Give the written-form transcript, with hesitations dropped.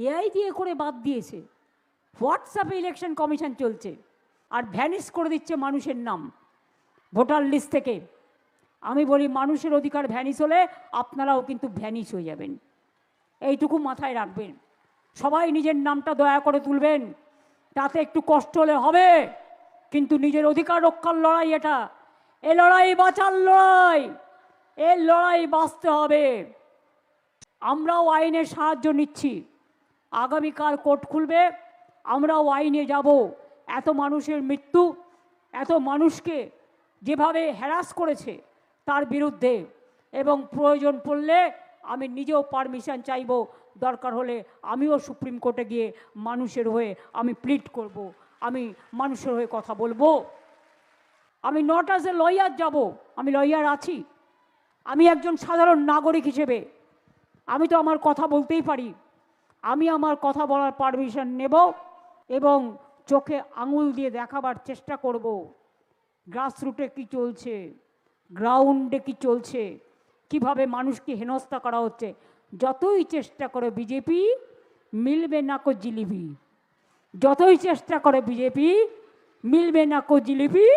AI দিয়ে করে বাদ দিয়েছে। হোয়াটসঅ্যাপে ইলেকশন কমিশন চলছে, আর ভ্যানিশ করে দিচ্ছে মানুষের নাম ভোটার লিস্ট থেকে। আমি বলি মানুষের অধিকার ভ্যানিশ হলে আপনারাও কিন্তু ভ্যানিশ হয়ে যাবেন, এইটুকু মাথায় রাখবেন। সবাই নিজের নামটা দয়া করে তুলবেন, তাতে একটু কষ্ট হলে হবে, কিন্তু নিজের অধিকার রক্ষার লড়াই এটা। এ লড়াই বাঁচার লড়াই, এই লড়াই বাঁচতে হবে। আমরাও আইনের সাহায্য নিচ্ছি, আগামীকাল কোর্ট খুলবে, আমরাও আইনে যাব। এত মানুষের মৃত্যু, এত মানুষকে যেভাবে হ্যারাস করেছে তার বিরুদ্ধে, এবং প্রয়োজন পড়লে আমি নিজেও পারমিশন চাইব, দরকার হলে আমিও সুপ্রিম কোর্টে গিয়ে মানুষের হয়ে আমি প্লিড করব, আমি মানুষের হয়ে কথা বলবো। আমি নট অ্যাজ এ লয়ার যাব, আমি লয়ার আছি, আমি একজন সাধারণ নাগরিক হিসেবে আমি তো আমার কথা বলতেই পারি। আমি আমার কথা বলার পারমিশন নেব এবং চোখে আঙুল দিয়ে দেখাবার চেষ্টা করব গ্রাসরুটে কি চলছে, গ্রাউন্ডে কি চলছে, কিভাবে মানুষকে হেনস্থা করা হচ্ছে। যতই চেষ্টা করে বিজেপি, মিলবে না কো জিলিপি, যতই চেষ্টা করে বিজেপি, মিলবে না কো জিলিপি।